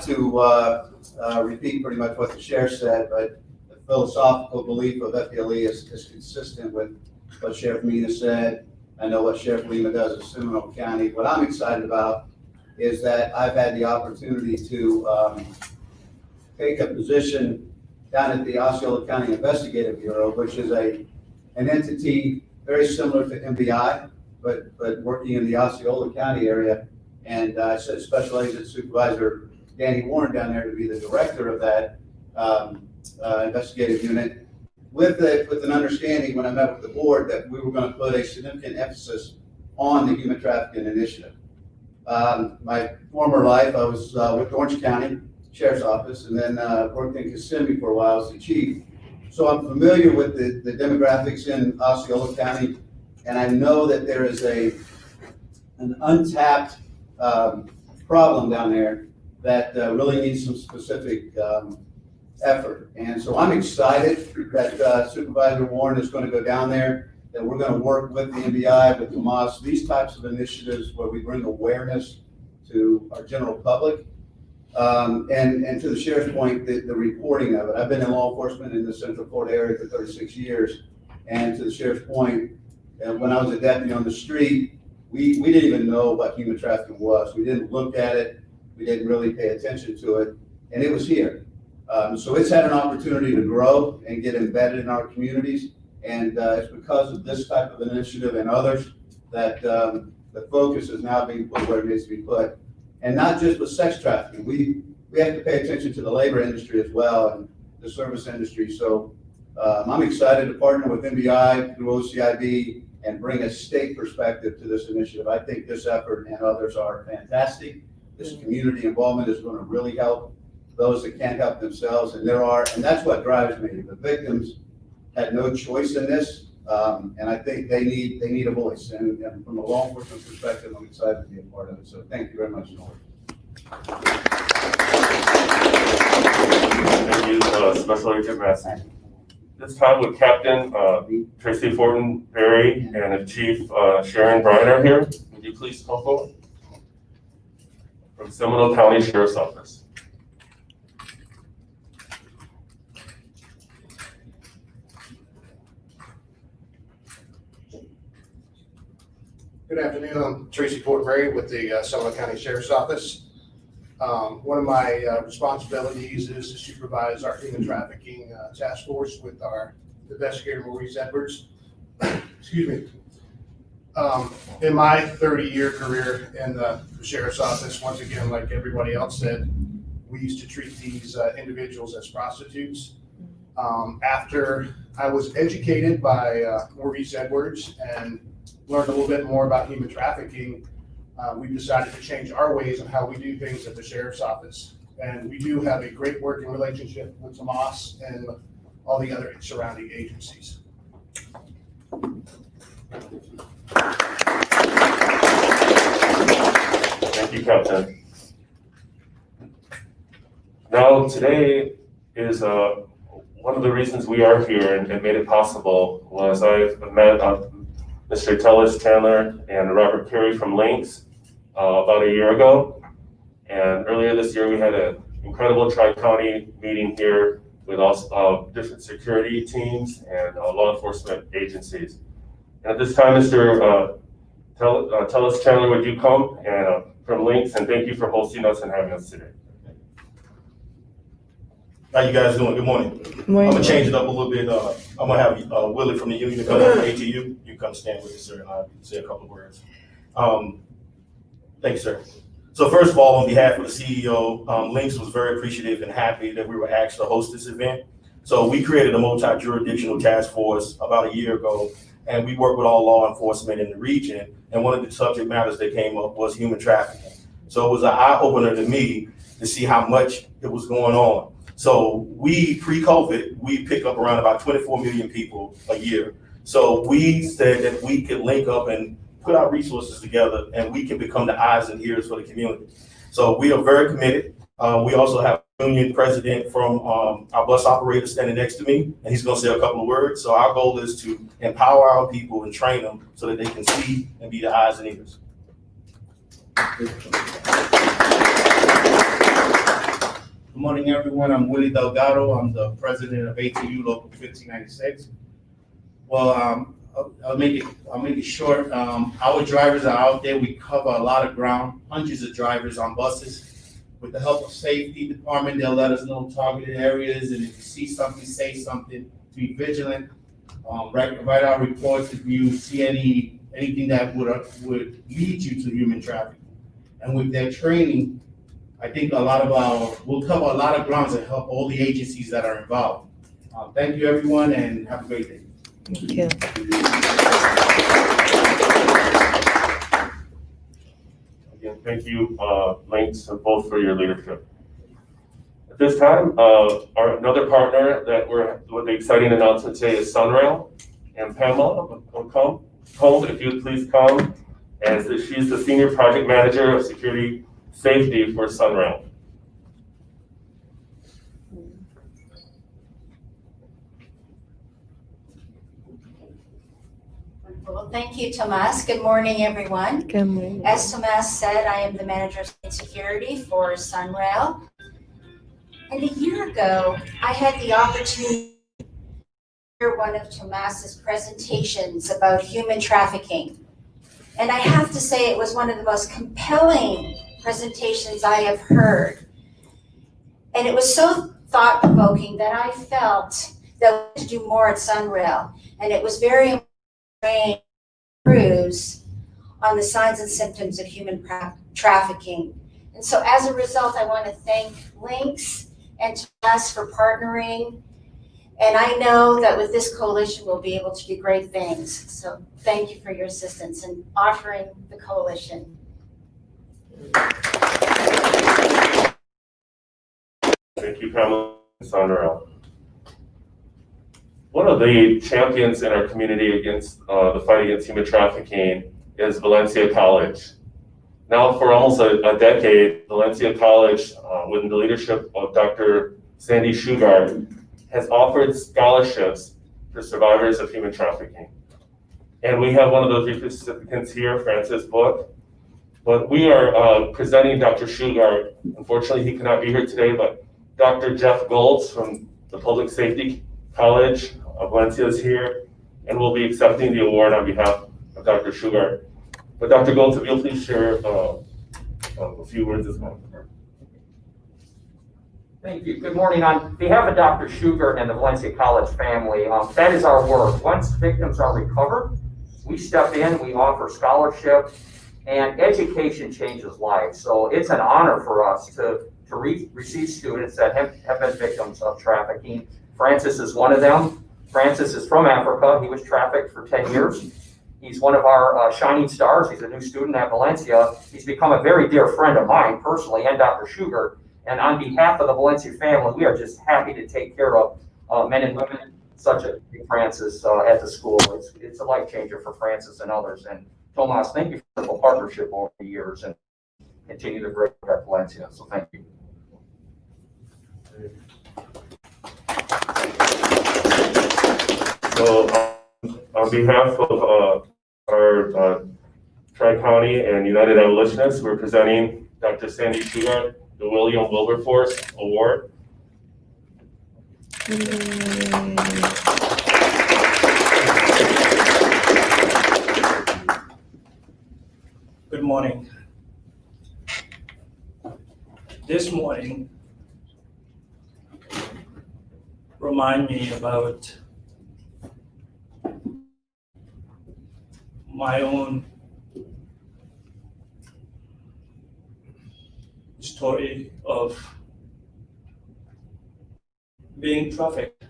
to repeat pretty much what the sheriff said, but the philosophical belief of FPLE is consistent with what Sheriff Mina said. I know what Sheriff Lima does in Seminole County. What I'm excited about is that I've had the opportunity to take a position down at the Osceola County Investigative Bureau, which is an entity very similar to MBI, but working in the Osceola County area. And I set Special Agent Supervisor Danny Warren down there to be the director of that investigative unit, with an understanding when I met with the board that we were going to put a significant emphasis on the human trafficking initiative. My former life, I was with Orange County Sheriff's Office, and then worked in Kissimmee for a while as the chief. So I'm familiar with the demographics in Osceola County, and I know that there is an untapped problem down there that really needs some specific effort. And so I'm excited that Supervisor Warren is going to go down there, that we're going to work with the NBI, with Tomas, these types of initiatives where we bring awareness to our general public. And to the sheriff's point, the reporting of it. I've been in law enforcement in the Central Florida area for 36 years. And to the sheriff's point, when I was a deputy on the street, we didn't even know what human trafficking was. We didn't look at it. We didn't really pay attention to it. And it was here. So it's had an opportunity to grow and get embedded in our communities. And it's because of this type of initiative and others that the focus is now being put where it needs to be put. And not just with sex trafficking. We have to pay attention to the labor industry as well and the service industry. So I'm excited to partner with NBI through OCIB and bring a state perspective to this initiative. I think this effort and others are fantastic. This community involvement is going to really help those that can't help themselves, and and that's what drives me. The victims had no choice in this, and I think they need a voice. And from a law enforcement perspective, I'm excited to be a part of it. So thank you very much, Norm. Thank you, Special Agent Massey. This time with Captain Tracy Fortenberry and the Chief Sharon Briner here. Would you please come forward? From Seminole County Sheriff's Office. Good afternoon. I'm Tracy Fortenberry with the Seminole County Sheriff's Office. One of my responsibilities is to supervise our human trafficking task force with our investigator, Maurice Edwards. Excuse me. In my 30-year career in the Sheriff's Office, once again, like everybody else said, we used to treat these individuals as prostitutes. After I was educated by Maurice Edwards and learned a little bit more about human trafficking, we decided to change our ways of how we do things at the Sheriff's Office. And we do have a great working relationship with Tomas and all the other surrounding agencies. Thank you, Captain. Now, today is one of the reasons we are here and made it possible was I met Mr. Tellis Chandler and Robert Carey from LYNX about a year ago. And earlier this year, we had an incredible Tri-County meeting here with also different security teams and law enforcement agencies. And at this time, Mr. Tellis Chandler, would you come and from LYNX, and thank you for hosting us and having us today. How you guys doing? Good morning. Good morning. I'm gonna change it up a little bit. I'm gonna have Willie from the union to come up from ATU. You come stand with us, sir, and I'll say a couple of words. Thank you, sir. So first of all, on behalf of the CEO, LYNX was very appreciative and happy that we were asked to host this event. So we created a multi-jurisdictional task force about a year ago, and we work with all law enforcement in the region. And one of the subject matters that came up was human trafficking. So it was an eye-opener to me to see how much it was going on. So we, pre-COVID, we pick up around about 24 million people a year. So we said that we could link up and put our resources together and we can become the eyes and ears for the community. So we are very committed. We also have a union president from our bus operator standing next to me, and he's gonna say a couple of words. So our goal is to empower our people and train them so that they can see and be the eyes and ears. Good morning, everyone. I'm Willie Delgado. I'm the president of ATU Local 1596. Well, I'll make it short. Our drivers are out there. We cover a lot of ground, hundreds of drivers on buses. With the help of safety department, they'll let us know targeted areas, and if you see something, say something. Be vigilant. Write our reports if you see anything that would lead you to human trafficking. And with their training, I think we'll cover a lot of grounds and help all the agencies that are involved. Thank you, everyone, and have a great day. Thank you. Again, thank you, Lynx, both for your leadership. At this time, another partner that we're with the exciting announcement today is SunRail. And Pamela will come. Home, if you would please come, as she's the Senior Project Manager of Security Safety for SunRail. Well, thank you, Tomas. Good morning, everyone. Good morning. As Tomas said, I am the Manager of Security for SunRail. And a year ago, I had the opportunity to hear one of Tomas's presentations about human trafficking. And I have to say it was one of the most compelling presentations I have heard. And it was so thought-provoking that I felt that we had to do more at SunRail. And it was very important to train crews on the signs and symptoms of human trafficking. And so as a result, I want to thank LYNX and Tomas for partnering. And I know that with this coalition, we'll be able to do great things. So thank you for your assistance in offering the coalition. Thank you, Pamela and SunRail. One of the champions in our community against the fight against human trafficking is Valencia College. Now, for almost a decade, Valencia College, with the leadership of Dr. Sandy Shugart, has offered scholarships for survivors of human trafficking. And we have one of those recipients here, Francis Book. But we are presenting Dr. Shugart. Unfortunately, he cannot be here today, but Dr. Jeff Goltz from the Public Safety College of Valencia is here, and will be accepting the award on behalf of Dr. Shugart. But Dr. Goltz, if you'll please share a few words as well. Thank you. Good morning. On behalf of Dr. Shugart and the Valencia College family, that is our work. Once victims are recovered, we step in, we offer scholarship, and education changes lives. So it's an honor for us to receive students that have been victims of trafficking. Francis is one of them. Francis is from Africa. He was trafficked for 10 years. He's one of our shining stars. He's a new student at Valencia. He's become a very dear friend of mine personally, and Dr. Shugart. And on behalf of the Valencia family, we are just happy to take care of men and women such as Francis at the school. It's a life changer for Francis and others. And Tomas, thank you for the partnership over the years and continue the great work at Valencia. So thank you. So on behalf of our Tri-County and United Abolitionists, we're presenting Dr. Sandy Shugart the William Wilberforce Award. Good morning. This morning, remind me about my own story of being trafficked,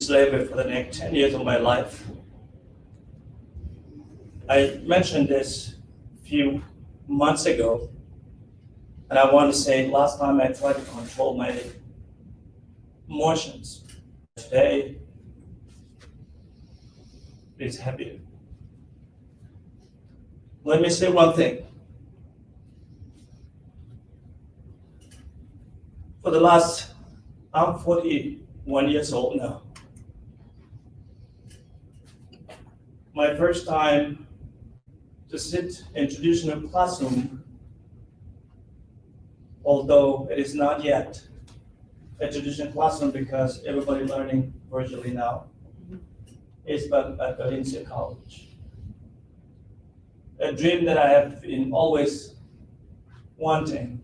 slavery for the next 10 years of my life. I mentioned this a few months ago, and I want to say last time I tried to control my emotions. Today, it's heavier. Let me say one thing. For the last, I'm 41 years old now. My first time to sit in traditional classroom, although it is not yet a traditional classroom because everybody learning virtually now. It's at Valencia College. A dream that I have been always wanting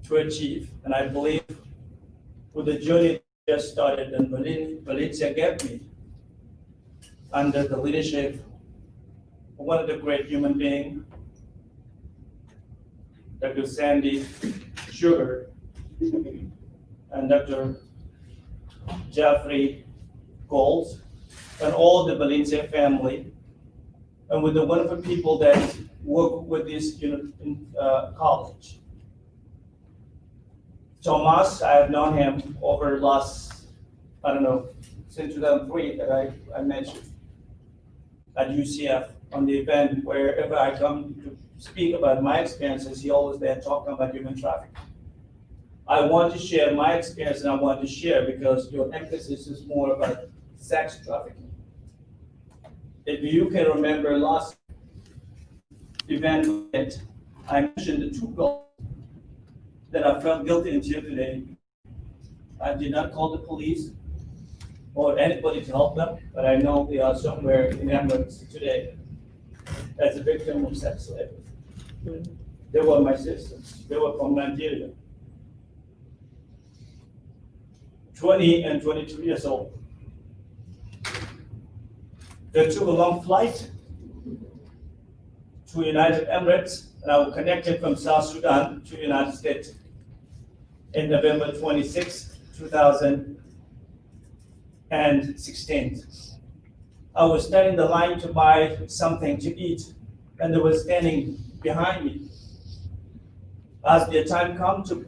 to achieve, and I believe with the journey that just started and Valencia gave me under the leadership of one of the great human beings, Dr. Sandy Sugar and Dr. Jeffrey Gold, and all the Valencia family, and with the wonderful people that work with this college. Thomas, I have known him over the last, I don't know, since 2003 that I met you at UCF on the event. Wherever I come to speak about my experiences, he always there talking about human trafficking. I want to share my experience, and I want to share because your emphasis is more about sex trafficking. If you can remember last event, I mentioned the two girls that I felt guilty until today. I did not call the police or anybody to help them, but I know they are somewhere in Emirates today as a victim of sex slavery. They were my sisters. They were from Nigeria. 20 and 22 years old. They took a long flight to United Emirates, and I was connected from South Sudan to United States in November 26, 2016. I was standing in the line to buy something to eat, and they were standing behind me. As their time come to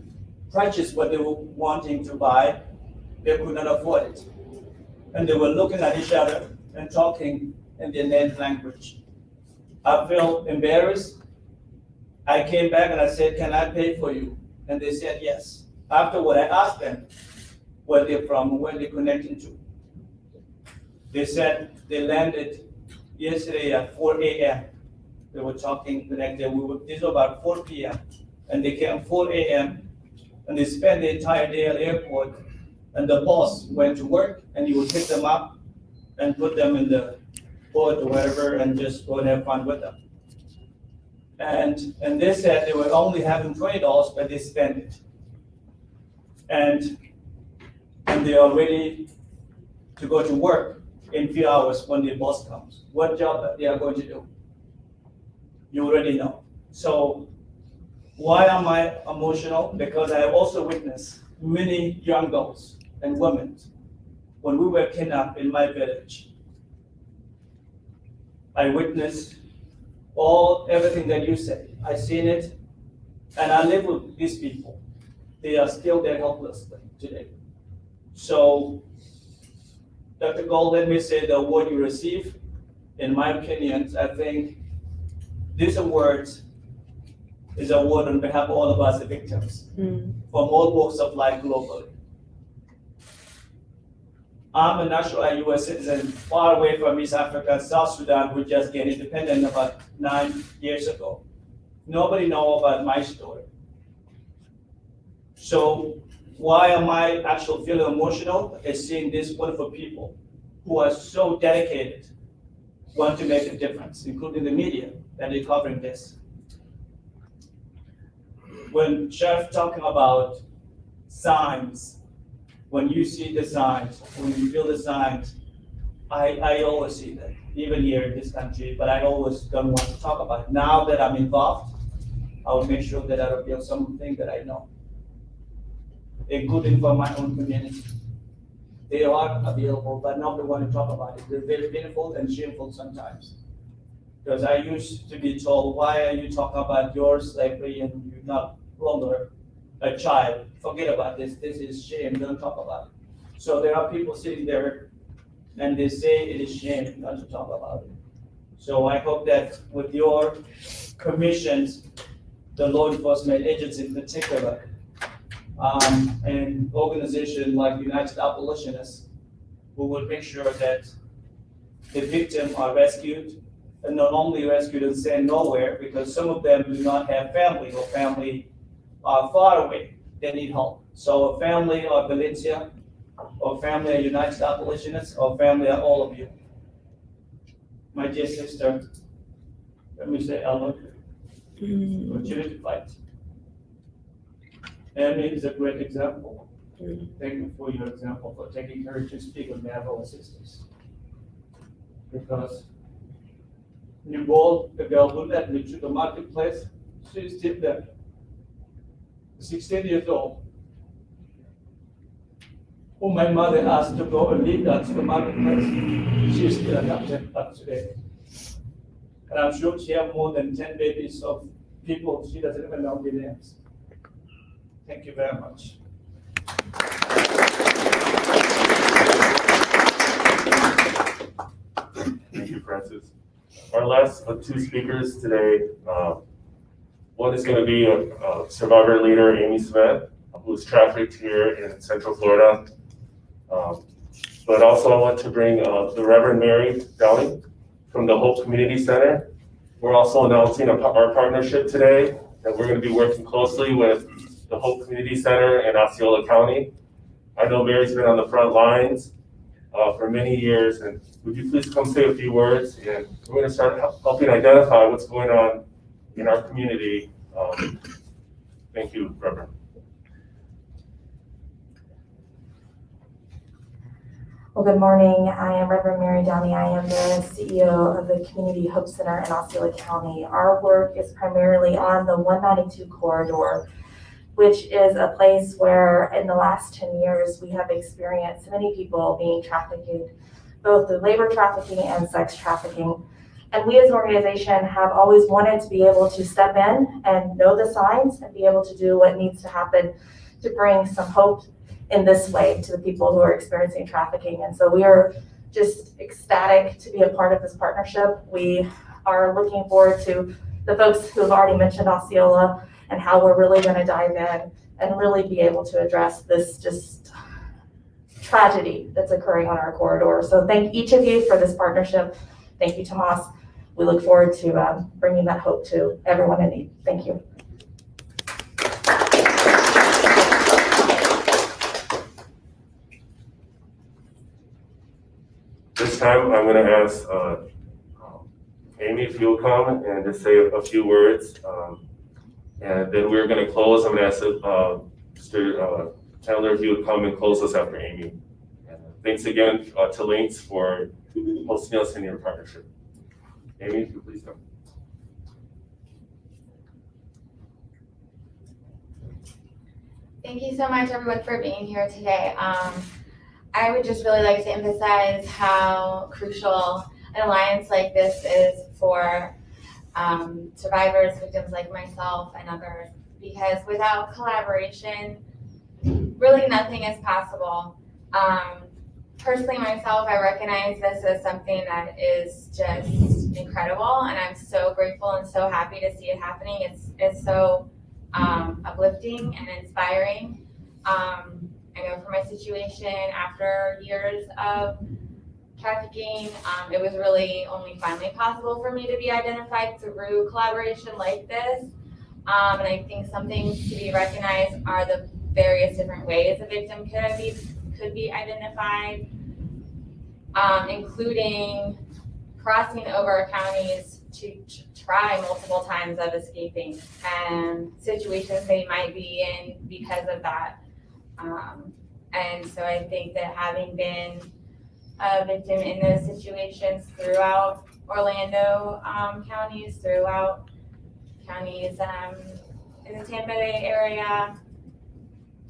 purchase what they were wanting to buy, they could not afford it. And they were looking at each other and talking in their native language. I felt embarrassed. I came back and I said, "Can I pay for you?" And they said yes. Afterward, I asked them where they're from, where they're connecting to. They said they landed yesterday at 4 a.m. They were talking the next day. This was about 4 p.m. And they came 4 a.m. and they spent the entire day at the airport. And the boss went to work and he would pick them up and put them in the boat or whatever and just go and have fun with them. And they said they were only having $20, but they spent it. And they are ready to go to work in a few hours when the boss comes. What job they are going to do? You already know. So why am I emotional? Because I have also witnessed many young girls and women when we were kidnapped in my village. I witnessed everything that you say. I seen it, and I live with these people. They are still there helplessly today. So, Dr. Gold, let me say the award you receive, in my opinion, I think this award is an award on behalf of all of us, the victims, from all walks of life globally. I'm a natural U.S. citizen, far away from East Africa, South Sudan. We just gained independent about 9 years ago. Nobody knows about my story. So why am I actually feeling emotional? Is seeing these wonderful people who are so dedicated, want to make a difference, including the media that are covering this. When Sheriff talking about signs, when you see the signs, when you feel the signs, I always see that, even here in this country, but I always don't want to talk about it. Now that I'm involved, I will make sure that I reveal something that I know, including for my own community. They are available, but nobody want to talk about it. They're very painful and shameful sometimes. Because I used to be told, why are you talking about your slavery and you're not longer a child? Forget about this. This is shame. Don't talk about it. So there are people sitting there and they say it is shame not to talk about it. So I hope that with your commissions, the law enforcement agents in particular, and organizations like United Abolitionists, we will make sure that the victims are rescued, and not only rescued and sent nowhere, because some of them do not have family or family are far away. They need help. So family or Valencia, or family are United Abolitionists, or family are all of you. My dear sister, let me say hello. Continue to fight. Amy is a great example. Thank you for your example, for taking courage to speak on behalf of our sisters. Because Nicole, the girl who led me to the marketplace, she's still there. 16 years old. Who my mother asked to go and lead us to the marketplace. She's still adopted up today. And I'm sure she has more than 10 babies of people she doesn't even know their names. Thank you very much. Thank you, Francis. Our last two speakers today, one is going to be a survivor leader, Amy Smith, who was trafficked here in Central Florida. But also I want to bring the Reverend Mary Dowling from the Hope Community Center. We're also announcing our partnership today, that we're going to be working closely with the Hope Community Center in Osceola County. I know Mary's been on the front lines for many years, and would you please come say a few words? And we're going to start helping identify what's going on in our community. Thank you, Reverend. Well, good morning. I am Reverend Mary Downey. I am the CEO of the Community Hope Center in Osceola County. Our work is primarily on the 192 corridor, which is a place where in the last 10 years we have experienced many people being trafficked, both through labor trafficking and sex trafficking. And we as an organization have always wanted to be able to step in and know the signs and be able to do what needs to happen to bring some hope in this way to the people who are experiencing trafficking. And so we are just ecstatic to be a part of this partnership. We are looking forward to the folks who have already mentioned Osceola and how we're really going to dive in and really be able to address this just tragedy that's occurring on our corridor. So thank each of you for this partnership. Thank you, Tomas. We look forward to bringing that hope to everyone in need. Thank you. This time, I'm going to ask Amy if you'll come and just say a few words. And then we're going to close. I'm going to ask Mr. Chandler if you would come and close us after Amy. And thanks again to LYNX for hosting us in your partnership. Amy, if you please come. Thank you so much, everyone, for being here today. I would just really like to emphasize how crucial an alliance like this is for survivors, victims like myself and others, because without collaboration, really nothing is possible. Personally, myself, I recognize this as something that is just incredible, and I'm so grateful and so happy to see it happening. It's so uplifting and inspiring. I know for my situation, after years of trafficking, it was really only finally possible for me to be identified through collaboration like this. And I think some things to be recognized are the various different ways a victim could be identified, including crossing over counties to try multiple times of escaping and situations they might be in because of that. And so I think that having been a victim in those situations throughout Orlando counties, throughout counties in the Tampa Bay area,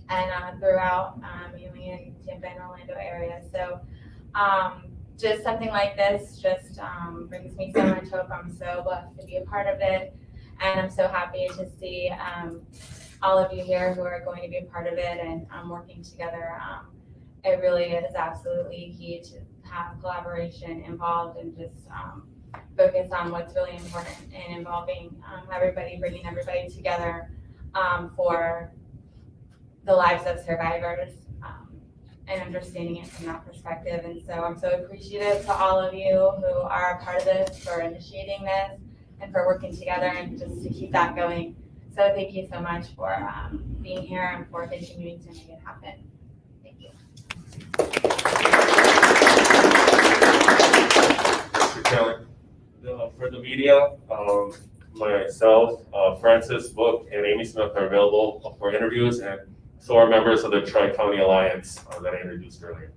and throughout mainly in Tampa and Orlando area. So just something like this just brings me so much hope. I'm so blessed to be a part of it, and I'm so happy to see all of you here who are going to be a part of it and working together. It really is absolutely key to have collaboration involved and just focus on what's really important and involving everybody, bringing everybody together for the lives of survivors and understanding it from that perspective. And so I'm so appreciative to all of you who are a part of this, for initiating this and for working together and just to keep that going. So thank you so much for being here and for continuing to make it happen. Thank you. Mr. Taylor, for the media, myself, Francis, Book, and Amy Smith are available for interviews, and so are members of the Tri-County Alliance that I introduced earlier.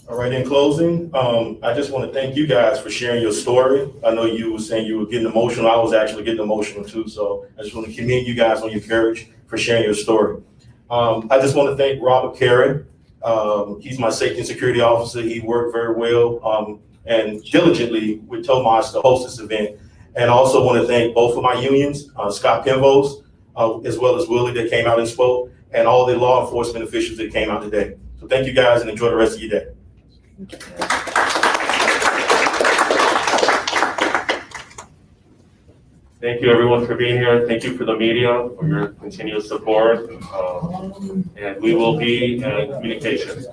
All right, in closing, I just want to thank you guys for sharing your story. I know you were saying you were getting emotional. I was actually getting emotional too. So I just want to commend you guys on your courage for sharing your story. I just want to thank Robert Carey. He's my safety and security officer. He worked very well and diligently with Tomas to host this event. And I also want to thank both of my unions, Scott Penvos, as well as Willie that came out and spoke, and all the law enforcement officials that came out today. So thank you guys and enjoy the rest of your day. Thank you everyone for being here. Thank you for the media for your continuous support. And we will be in communication.